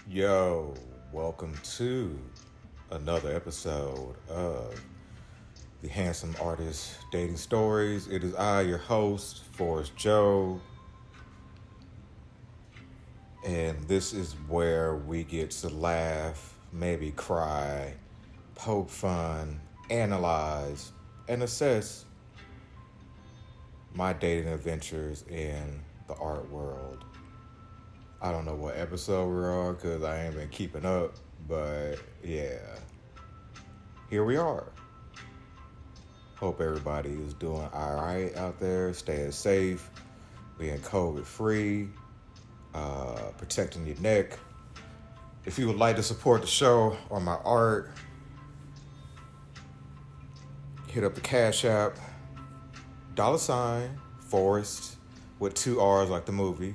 Yo, welcome to another episode of the Handsome Artist Dating Stories. It is I, your host, ForrestJob, and this is where we get to laugh, maybe cry, poke fun, analyze, and assess my dating adventures in the art world. I don't know what episode we're on because I ain't been keeping up, but yeah, here we are. Hope everybody is doing all right out there, staying safe, being COVID free, protecting your neck. If you would like to support the show or my art, hit up the Cash App, $ Forrest with two R's like the movie,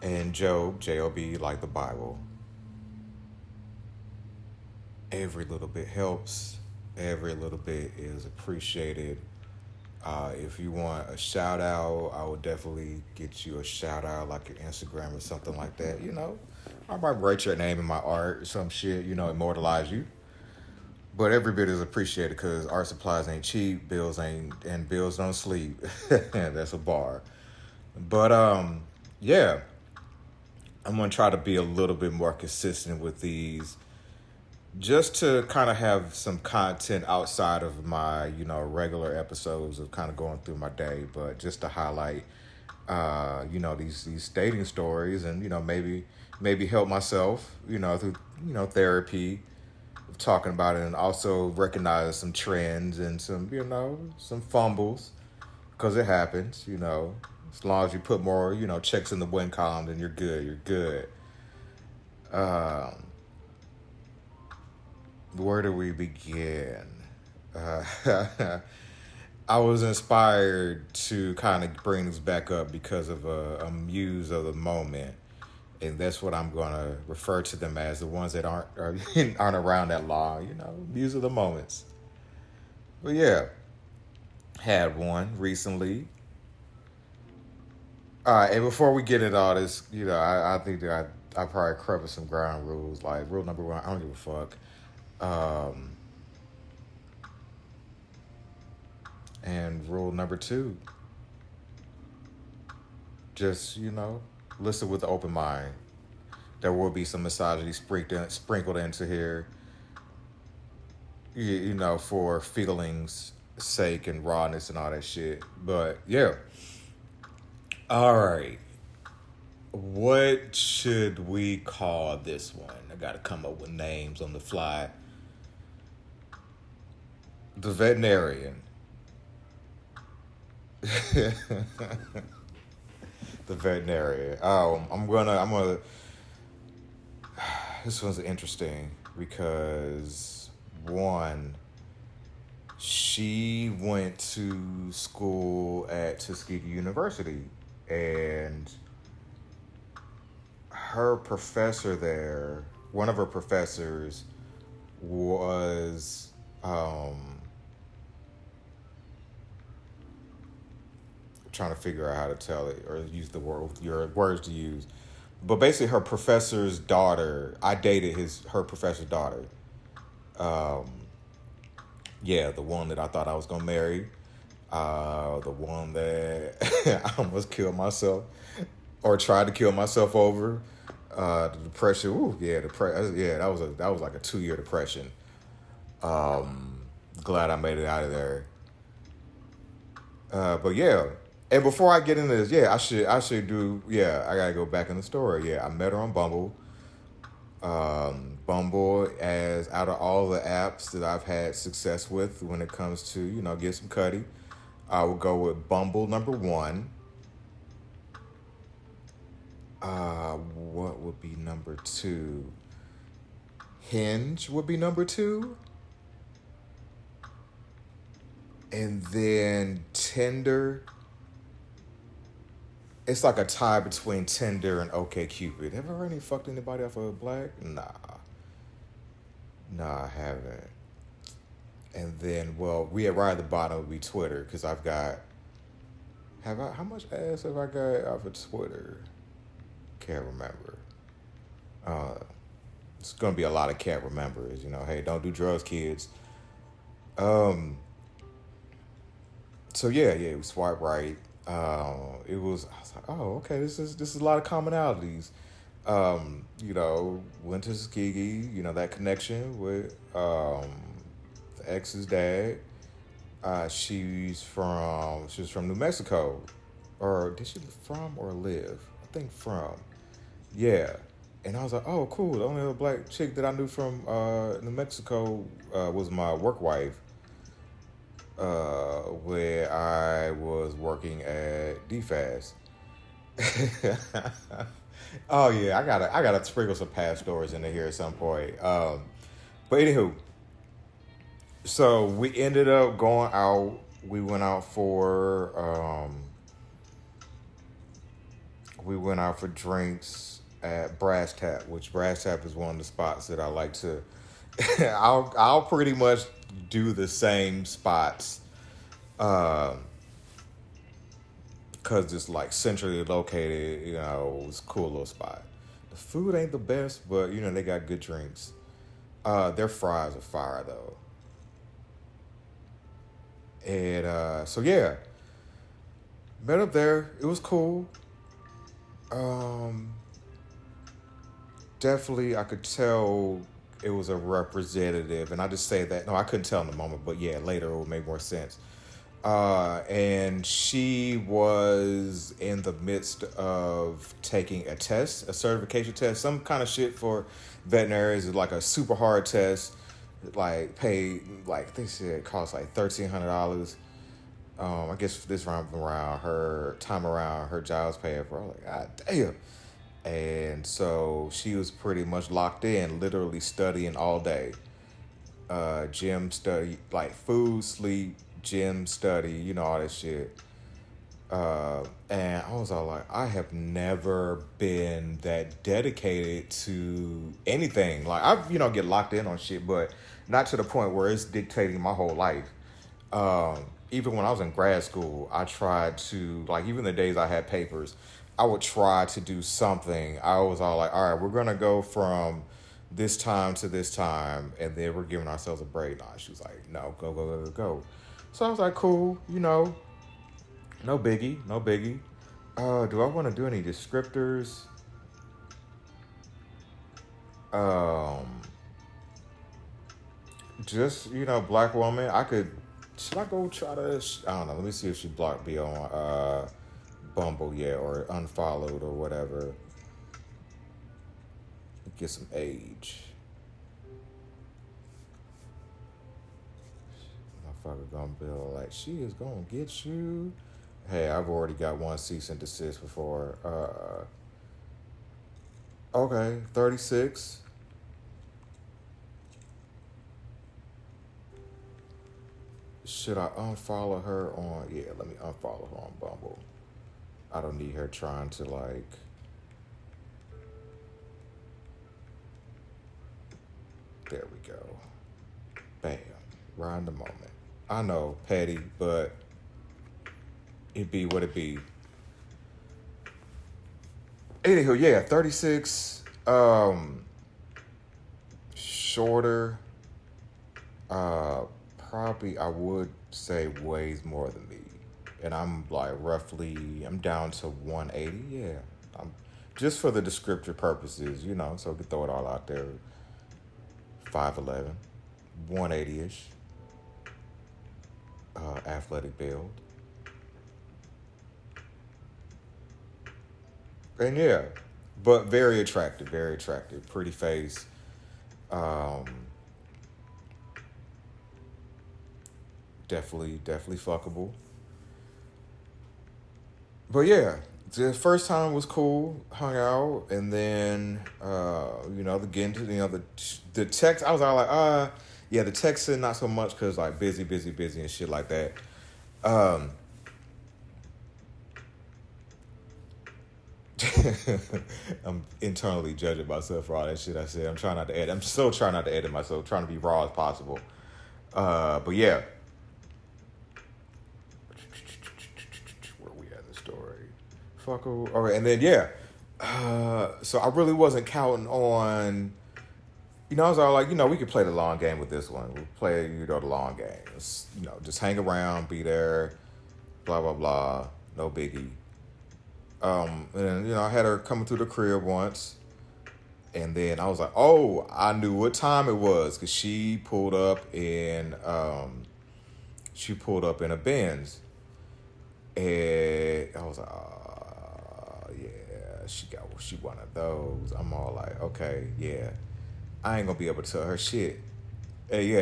and Job, Job like the Bible. Every little bit helps. Every little bit is appreciated. If you want a shout out, I will definitely get you a shout out, like your Instagram or something like that. I might write your name in my art or some shit. Immortalize you. But every bit is appreciated because art supplies ain't cheap, bills don't sleep. That's a bar. But yeah, I'm gonna try to be a little bit more consistent with these just to kind of have some content outside of my regular episodes of kind of going through my day, but just to highlight these dating stories, and maybe help myself through therapy of talking about it, and also recognize some trends and some fumbles, because it happens. As long as you put more checks in the win column, then you're good. um where do we begin? Uh, I was inspired to kind of bring this back up because of a muse of the moment, and that's what I'm gonna refer to them as, the ones that aren't around that long. Muse of the moments. But yeah, had one recently. And before we get into all this, I think that I probably covered some ground rules. Like rule number one, I don't give a fuck. Um, and rule number two, just, listen with an open mind. There will be some misogyny sprinkled into here, for feelings sake and rawness and all that shit. But yeah. All right. What should we call this one? I got to come up with names on the fly. The veterinarian. The veterinarian. I'm gonna. This one's interesting because one, she went to school at Tuskegee University, and her professor there, one of her professors, was trying to figure out how to tell it or use your words to use. But basically, her professor's daughter. I dated her professor's daughter. Um, yeah, the one that I thought I was gonna marry. The one that I almost killed myself or tried to kill myself over. The depression. Ooh, yeah, yeah. That was like a 2-year depression. Glad I made it out of there. But yeah. And before I get into this, yeah, I should do. Yeah, I gotta go back in the story. Yeah, I met her on Bumble. Bumble, as out of all the apps that I've had success with when it comes to get some cutty, I would go with Bumble number one. What would be number two? Hinge would be number two. And then Tinder. It's like a tie between Tinder and OkCupid. Have I ever really fucked anybody off of Black? Nah. Nah, I haven't. And then, well, we right at the bottom would be Twitter, because how much ass have I got off of Twitter? Can't remember. Uh, it's gonna be a lot of can't remembers. You know, hey, don't do drugs, kids. Um, so yeah, we swipe right. It was. I was like, oh, okay, this is a lot of commonalities. Went to Tuskegee. You know, that connection with the ex's dad. She was from New Mexico, or did she from or live? I think from. Yeah, and I was like, oh, cool. The only other black chick that I knew from New Mexico was my work wife, where I was working at DFAS. Oh yeah, I gotta sprinkle some past stories into here at some point. But anywho, so we ended up going out. We went out for drinks at Brass Tap, which Brass Tap is one of the spots that I like to. I'll pretty much do the same spots, because it's like centrally located. You know, it's a cool little spot. The food ain't the best, but you know they got good drinks. Their fries are fire though. And so yeah, met up there. It was cool. Um, Definitely, I could tell it was a representative, and I just say that. No, I couldn't tell in the moment, but yeah, later it would make more sense. And she was in the midst of taking a test, a certification test, some kind of shit for veterinarians. It's like a super hard test, like pay like they said it cost like $1,300. I guess this round around her time around her job's paying for. I was like, God damn. And so she was pretty much locked in, literally studying all day. Gym study, like food, sleep, gym study, you know, all that shit. And I was all like, I have never been that dedicated to anything. Like get locked in on shit, but not to the point where it's dictating my whole life. Even when I was in grad school, I tried to, like, even the days I had papers, I would try to do something. I was all like, all right, we're going to go from this time to this time, and then we're giving ourselves a break. Nah, she was like, no, go, go, go, go, go. So I was like, cool, no biggie, no biggie. Do I want to do any descriptors? Just, black woman. Should I go try to, I don't know, let me see if she blocked me on Bumble yet, or unfollowed or whatever. Get some age. Motherfucker gonna be like, she is gonna get you. Hey, I've already got one cease and desist before. Okay, 36. Should I unfollow her on? Yeah, let me unfollow her on Bumble. I don't need her trying to, like. There we go. Bam. Right in the moment. I know, petty, but it be what it be. Anywho, yeah, 36. Shorter. Probably I would say weighs more than me. And I'm like I'm down to 180. Yeah. I'm just for the descriptive purposes, so we can throw it all out there. 5'11", 180-ish. Athletic build. And yeah, but very attractive, very attractive. Pretty face. Definitely fuckable. But yeah, the first time was cool, hung out, and then the getting to the text. I was all like, yeah, the texting not so much because like busy and shit like that. I'm internally judging myself for all that shit I said. I'm trying not to edit. I'm still trying not to edit myself, trying to be raw as possible. But yeah. Where we at in the story? Fuck. All right, and then yeah. So I really wasn't counting on I was all like, we could play the long game with this one. We'll play, the long game. Just hang around, be there, blah, blah, blah. No biggie. And then, I had her coming through the crib once. And then I was like, oh, I knew what time it was. Because she pulled up in a Benz. And I was like, oh, yeah, she one of those. I'm all like, okay, yeah. I ain't gonna be able to tell her shit. Hey, yeah.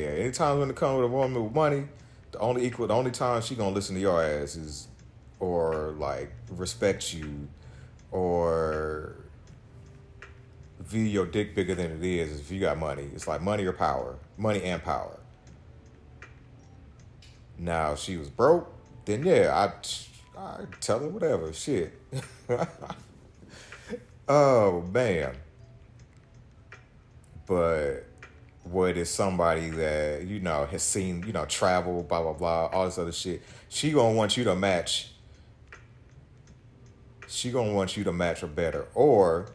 Anytime when it comes with a woman with money, the only time she gonna listen to your ass is, or like respect you, or view your dick bigger than it is if you got money. It's like money or power, money and power. Now if she was broke, then yeah, I tell her whatever, shit. Oh man. But what is somebody that, has seen, travel, blah, blah, blah, all this other shit. She gonna want you to match. She gonna want you to match or better. Or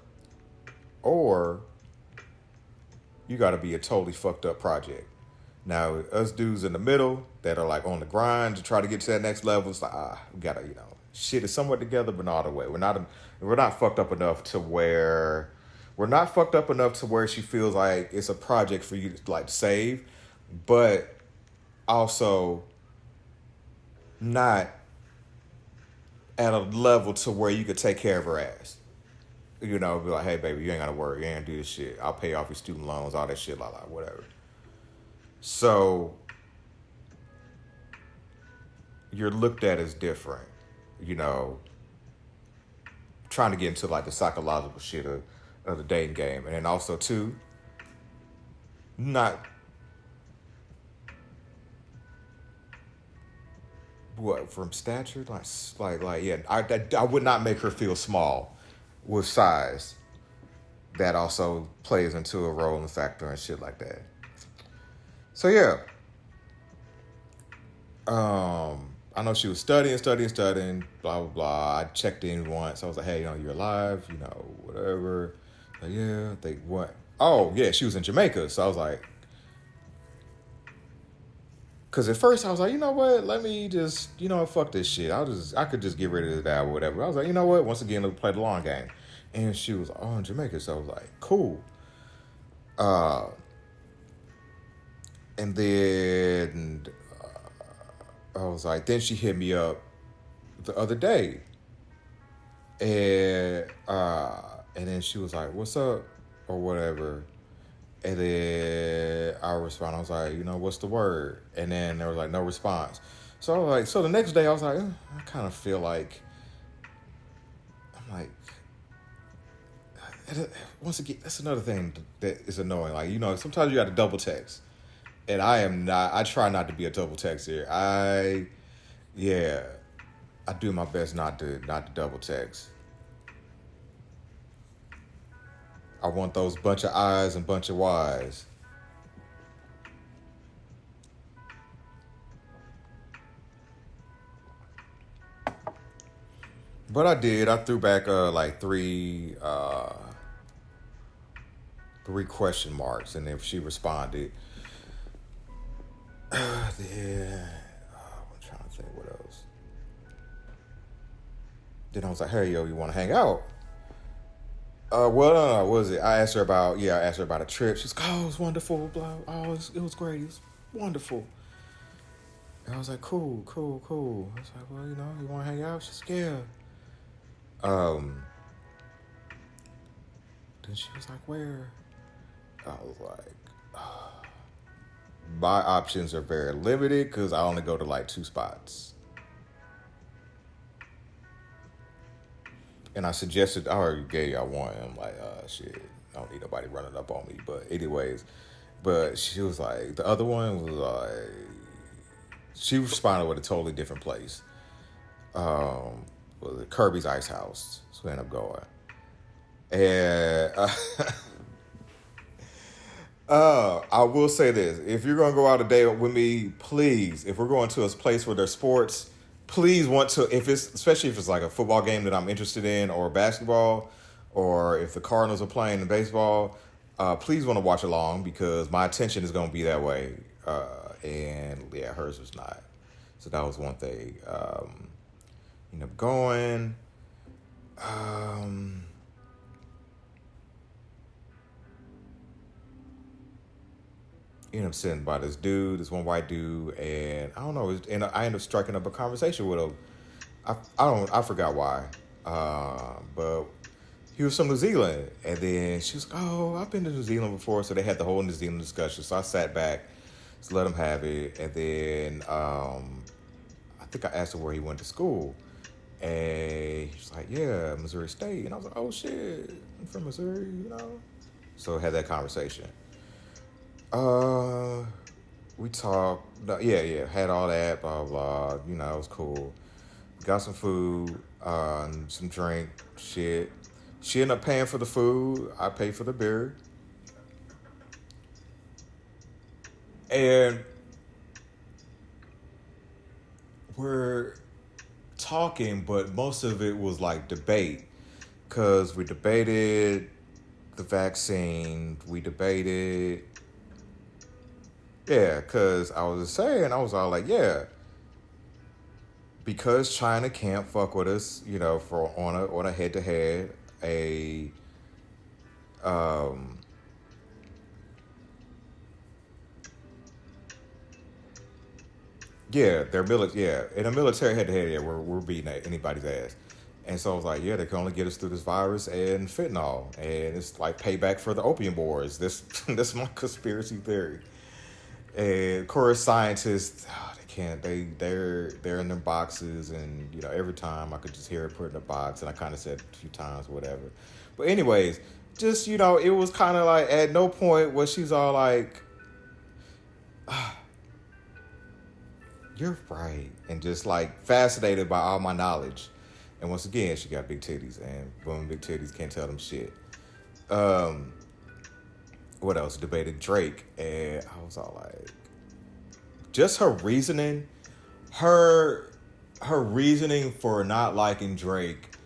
you gotta be a totally fucked up project. Now, us dudes in the middle that are like on the grind to try to get to that next level, it's like, we gotta, shit is somewhat together, but not all the way. We're not fucked up enough to where... We're not fucked up enough to where she feels like it's a project for you to like save, but also not at a level to where you could take care of her ass. Be like, hey baby, you ain't gotta worry, you ain't do this shit. I'll pay off your student loans, all that shit, whatever. So you're looked at as different, trying to get into like the psychological shit of the dating game. And then also too, not what from stature, like yeah, I would not make her feel small with size. That also plays into a role and factor and shit like that. So yeah, I know she was studying, blah blah blah. I checked in once. I was like, hey, you're alive, whatever. Like, yeah, I think what? Oh, yeah, she was in Jamaica. So I was like, because at first I was like, you know what? Let me just, fuck this shit. I could just get rid of that or whatever. I was like, you know what? Once again, let's play the long game. And she was, oh, in Jamaica. So I was like, cool. And then I was like, then she hit me up the other day. And then she was like, what's up? Or whatever. And then I responded. I was like, what's the word? And then there was like no response. So I was like, so the next day I was like, I kind of feel like, I'm like, once again, that's another thing that is annoying. Like, sometimes you got to double text. And I try not to be a double texter. I do my best not to double text. I want those bunch of I's and bunch of Y's. But I did. I threw back like three question marks, and if she responded, then I'm trying to think what else. Then I was like, hey, yo, you want to hang out? No, what was it? I asked her about a trip. She's like, oh, it was wonderful, blah. Oh, it was great. It was wonderful. And I was like, cool. I was like, well, you want to hang out? She's like, yeah. Then she was like, where? I was like, my options are very limited because I only go to like 2 spots. And I suggested, I already gave y'all one. I'm like, shit, I don't need nobody running up on me. But anyways, she was like, the other one was like, she responded with a totally different place. Was it Kirby's Ice House? So we ended up going. And I will say this. If you're going to go out a day with me, please, if we're going to a place where there's sports, please especially if it's like a football game that I'm interested in or basketball, or if the Cardinals are playing in baseball, Please want to watch along because my attention is going to be that way. And yeah, hers was not. So that was one thing. Ended up going. Um, Ended up sitting by this dude, this one white dude, and I don't know. And I ended up striking up a conversation with him. I forgot why. But he was from New Zealand, and then she was like, "Oh, I've been to New Zealand before," so they had the whole New Zealand discussion. So I sat back, just let him have it, and then I think I asked him where he went to school, and he was like, "Yeah, Missouri State," and I was like, "Oh shit, I'm from Missouri," you know. So I had that conversation. Uh, we talked, had all that, blah blah. You know, it was cool. Got some food, some drink, shit. She ended up paying for the food. I paid for the beer. And we're talking, but most of it was like debate. Because we debated the vaccine. We debated. Yeah, because I was saying, I was all like, yeah, because China can't fuck with us, you know, for on a head to head, a um yeah, they're military. Yeah, in a military head to head, yeah, we're beating anybody's ass. And so I was like, yeah, they can only get us through this virus and fentanyl, and it's like payback for the opium wars. This is my conspiracy theory. And of course, scientists, they can't. They're in their boxes, and you know, every time I could just hear it put in a box, and I kind of said a few times, whatever. But anyways, just you know, it was kind of like at no point was she's all like, "You're right," and just like fascinated by all my knowledge. And once again, she got big titties, and women big titties can't tell them shit. Um, what else? Debated Drake, and I was all like, just her her reasoning for not liking Drake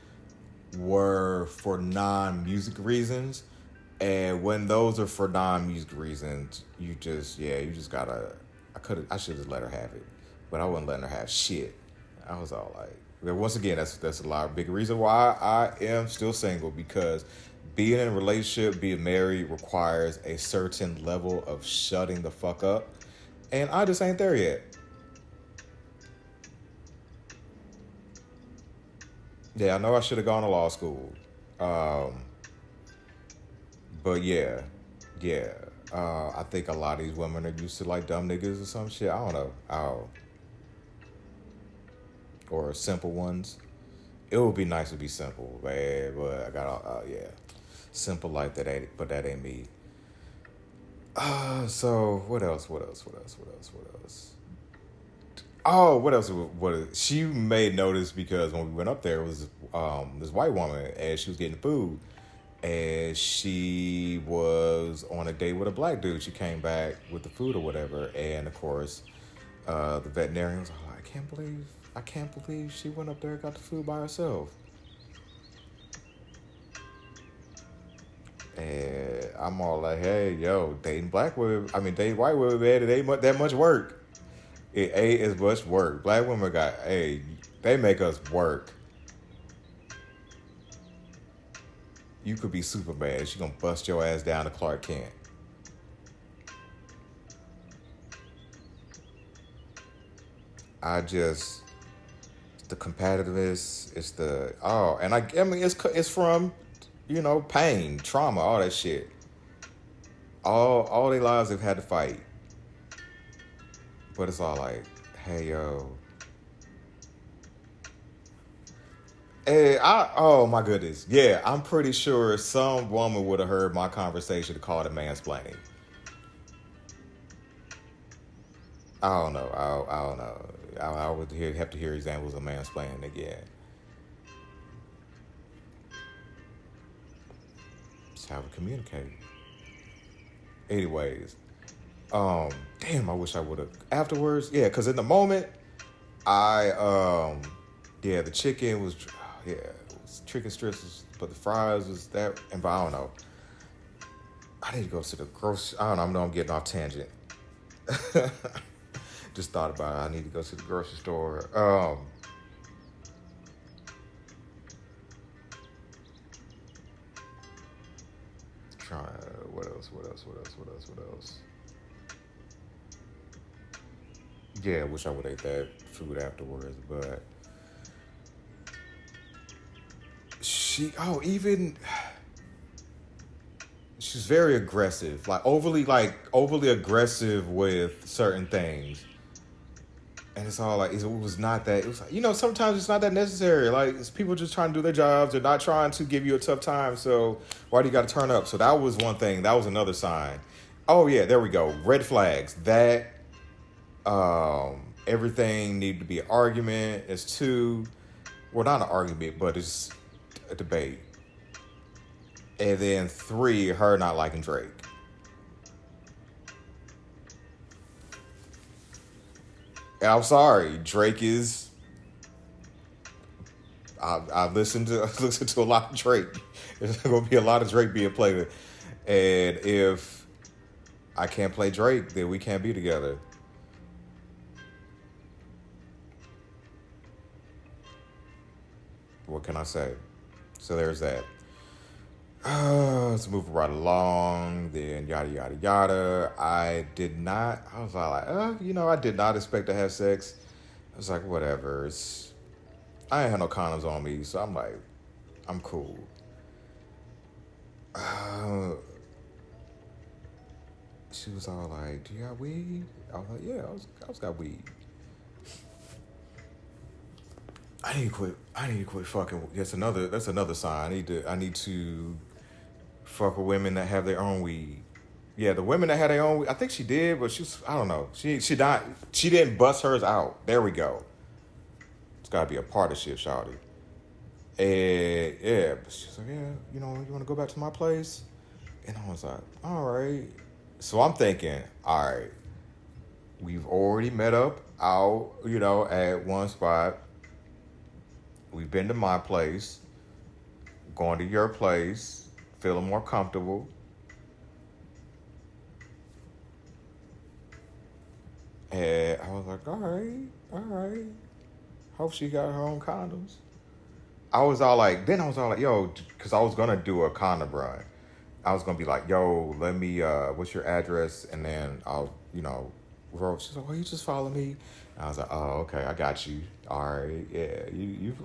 were for non-music reasons, and when those are for non-music reasons, you just gotta. I should just let her have it, but I wasn't letting her have shit. I was all like, well, once again, that's a lot of big reason why I am still single, because being in a relationship, being married requires a certain level of shutting the fuck up, and I just ain't there yet. Yeah, I know I should have gone to law school. Um, but yeah. I think a lot of these women are used to like dumb niggas or some shit. I don't know. Or simple ones. It would be nice to be simple, man. But I got simple like that ain't. But that ain't me. So what else? Oh, what else? She made notice because when we went up there, it was this white woman, and she was getting food, and she was on a date with a black dude. She came back with the food or whatever, and of course, the veterinarian was like, I can't believe she went up there and got the food by herself. And I'm all like, hey, yo, dating dating white women, man, it ain't that much work. It ain't as much work. Black women they make us work. You could be Superman. She gonna bust your ass down to Clark Kent. The competitiveness. And I mean, it's from, you know, pain, trauma, all that shit. All their lives they've had to fight. But it's all like, hey, yo. Hey, oh my goodness. Yeah, I'm pretty sure some woman would have heard my conversation to call it mansplaining. I don't know. I don't know. I would have to hear examples of mansplaining again. It's how we communicate. Anyways, damn, I wish I would have afterwards. Yeah, because in the moment, the chicken was, yeah, it was chicken strips, but the fries was that, and but I don't know. I need to go to the grocery. I don't know. I'm getting off tangent. Just thought about it. I need to go to the grocery store. Trying. What else? Yeah, I wish I would have ate that food afterwards, but even she's very aggressive, like overly aggressive with certain things. And it's all like, it was not that, it was like, sometimes it's not that necessary. Like, it's people just trying to do their jobs. They're not trying to give you a tough time. So why do you got to turn up? So that was one thing. That was another sign. Oh yeah, there we go. Red flags. That, everything needed to be an argument. It's two, well, not an argument, but it's a debate. And then three, her not liking Drake. And I'm sorry, Drake is. I listened to a lot of Drake. There's going to be a lot of Drake being played, and if I can't play Drake, then we can't be together. What can I say? So there's that. Let's move right along. Then yada yada yada. I was like, I did not expect to have sex. I was like, whatever. I ain't had no condoms on me, so I'm like, I'm cool. She was all like, "Do you got weed?" I was like, "Yeah, I was got weed." I need to quit fucking. That's another sign. I need to fuck with women that have their own weed. Yeah, the women that had their own weed, I think she did, but I don't know. She didn't bust hers out. There we go. It's gotta be a partnership, shawty. And yeah, but she's like, yeah, you want to go back to my place? And I was like, all right. So I'm thinking, all right, we've already met up out, at one spot. We've been to my place, going to your place, feeling more comfortable. And I was like, all right. Hope she got her own condoms. I was all like, yo, because I was going to do a condom run. I was going to be like, yo, let me, what's your address? And then I'll, roll. She's like, well, you just follow me. And I was like, oh, okay, I got you. All right, yeah,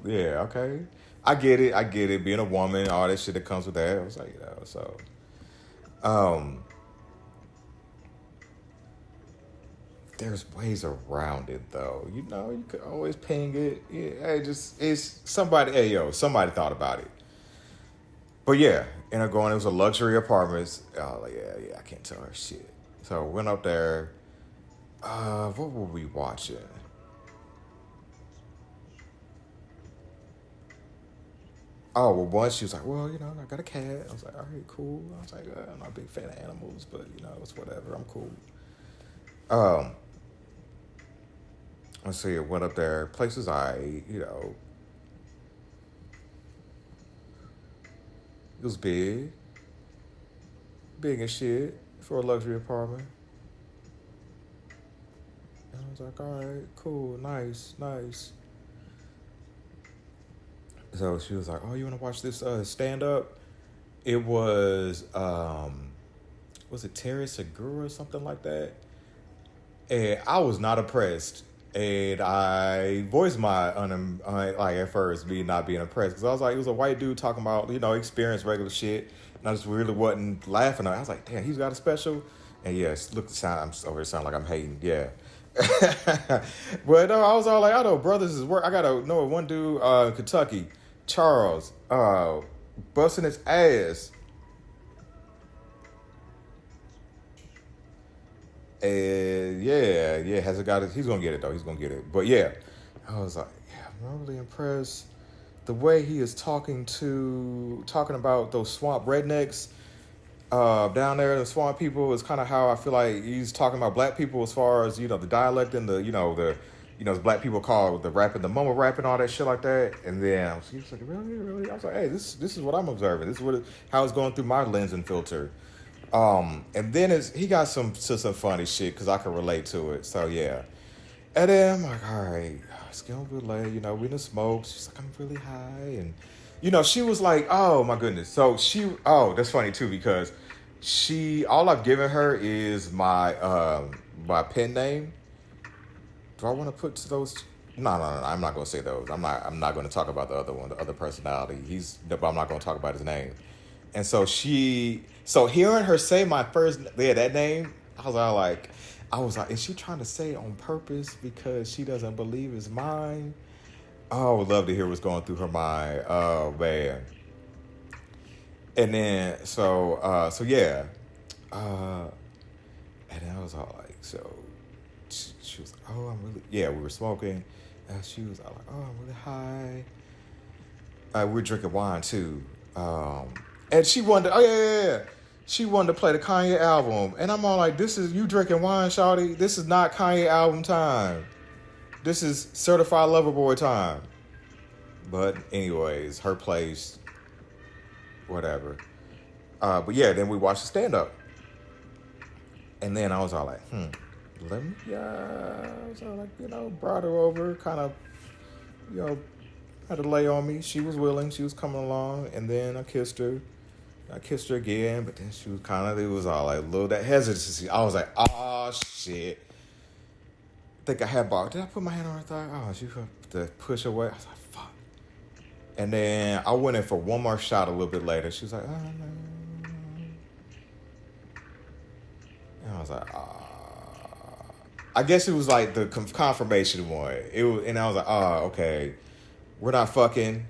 yeah, okay. I get it. Being a woman, all that shit that comes with that. I was like, so. There's ways around it, though. You could always ping it. Yeah, somebody thought about it. But yeah, it was a luxury apartment. Like, yeah, I can't tell her shit. So went up there. What were we watching? Oh, well, once she was like, well, I got a cat. I was like, all right, cool. I was like, I'm not a big fan of animals, but, it's whatever. I'm cool. Let's see, it went up there. Places it was big. Big as shit for a luxury apartment. And I was like, all right, cool, nice. So she was like, oh, you want to watch this stand-up? It was it Terry Segura or something like that? And I was not impressed. And I voiced my at first me not being impressed, because I was like, it was a white dude talking about experience regular shit, and I just really wasn't laughing at it. I was like, damn, he's got a special. And yes, look, I'm over here sound like I'm hating, yeah. But no, I was all like, I know brothers is work. I gotta know one dude, Kentucky, Charles, busting his ass. And yeah, hasn't got it. He's gonna get it though. He's gonna get it. But yeah, I was like, yeah, I'm really impressed. The way he is talking about those swamp rednecks down there, the swamp people, is kind of how I feel like he's talking about black people as far as the dialect and the black people call the rapping, the mumble rapping, all that shit like that. And then he was like, really? I was like, hey, this is what I'm observing. This is how it's going through my lens and filter. And then he got some funny shit because I can relate to it. So yeah. And then I'm like, all right, it's getting a bit late. We done smoked. She's like, I'm really high, and she was like, oh my goodness. So that's funny too because all I've given her is my pen name. Do I want to put those? No. I'm not going to say those. I'm not going to talk about the other one, the other personality. But I'm not going to talk about his name. And so hearing her say that name, I was like, is she trying to say it on purpose because she doesn't believe it's mine? Oh, I would love to hear what's going through her mind. Oh man. And then yeah. And then I was all like, so she was like, oh, we were smoking. And she was all like, oh, I'm really high. We were drinking wine too. And she wanted she wanted to play the Kanye album. And I'm all like, this is you drinking wine, shawty. This is not Kanye album time. This is Certified Lover Boy time. But anyways, her place, whatever. But yeah, then we watched the stand-up. And then I was all like, let me, I was all like, brought her over, kind of, had to lay on me. She was willing. She was coming along. And then I kissed her. I kissed her again, but then she was it was all like a little that hesitancy. I was like, oh, shit. I think I had did I put my hand on her thigh? Oh, she had to push away. I was like, fuck. And then I went in for one more shot a little bit later. She was like, oh, no. And I was like, I guess it was like the confirmation one. And I was like, oh, okay. We're not fucking.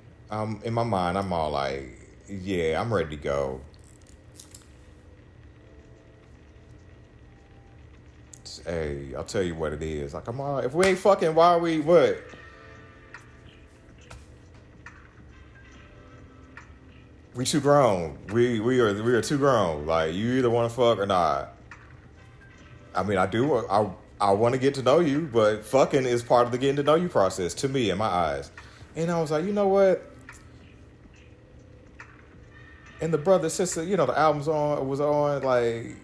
In my mind, I'm all like, yeah, I'm ready to go. Hey, I'll tell you what it is. Like, I'm all right. If we ain't fucking, why are we what? We too grown. We are too grown. Like, you either want to fuck or not. I mean, I want to get to know you, but fucking is part of the getting to know you process to me in my eyes. And I was like, you know what? And the brother, sister, the album's was on, like,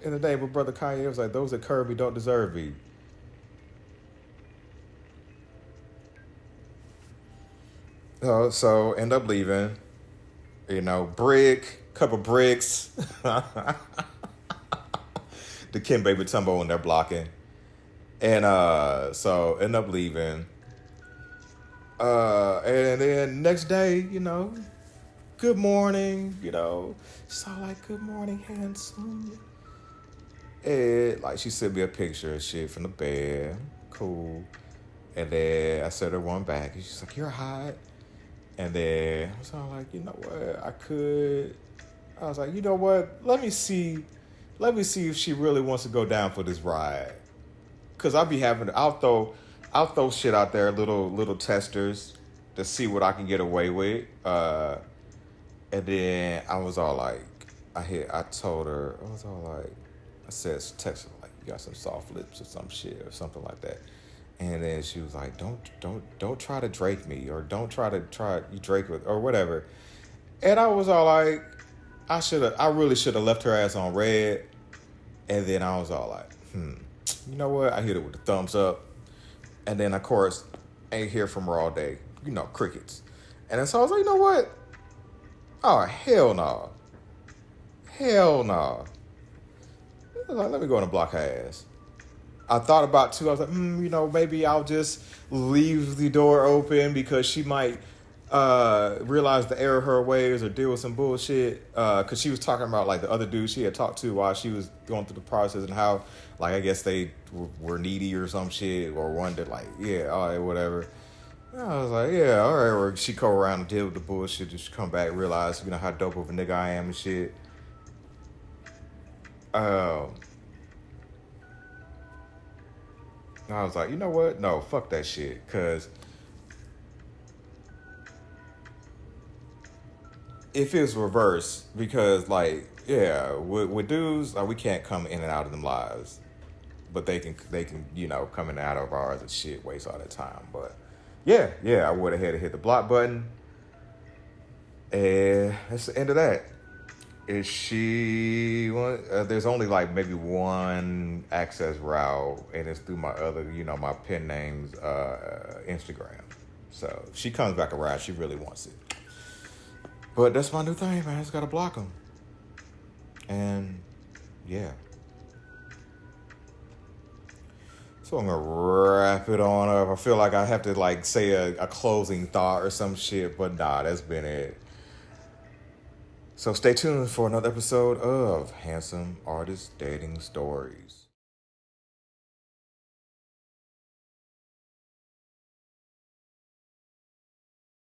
in the name of Brother Kanye, was like, those that curve me don't deserve me. So end up leaving, couple bricks, the Kim Baby Tumbo and they're blocking. And so end up leaving. And then next day, good morning, she's all like, good morning, handsome. And like she sent me a picture of shit from the bed. Cool. And then I sent her one back and she's like, you're hot. And then I was all like, you know what, I was like, you know what, let me see if she really wants to go down for this ride. Cause I'll throw shit out there, little testers to see what I can get away with. And then I was all like, I told her, I was all like, I said, text her like, you got some soft lips or some shit or something like that. And then she was like, don't try to Drake me, or don't try you Drake with, or whatever. And I was all like, I really should have left her ass on red. And then I was all like, you know what? I hit it with the thumbs up. And then, of course, ain't hear from her all day. Crickets. And then so I was like, you know what? Oh, hell no. Hell no. Like, let me go and block her ass. I thought about too. I was like, maybe I'll just leave the door open because she might realize the error of her ways or deal with some bullshit. Because she was talking about like the other dude she had talked to while she was going through the process and how, like, I guess they were needy or some shit, or wondered like, yeah, all right, whatever. And I was like, yeah, all right. Or she go around and deal with the bullshit, just come back, realize how dope of a nigga I am and shit. I was like, you know what? No, fuck that shit. Because if it's reverse, because, like, yeah, with dudes, like, we can't come in and out of them lives. But they can come in and out of ours and shit, waste all that time. But, yeah, I would have had to hit the block button. And that's the end of that. Is she? There's only like maybe one access route, and it's through my other, my pen name's Instagram. So if she comes back around, she really wants it. But that's my new thing, man. I just gotta block them. And yeah. So I'm gonna wrap it on up. I feel like I have to like say a closing thought or some shit, but nah, that's been it. So stay tuned for another episode of Handsome Artist Dating Stories.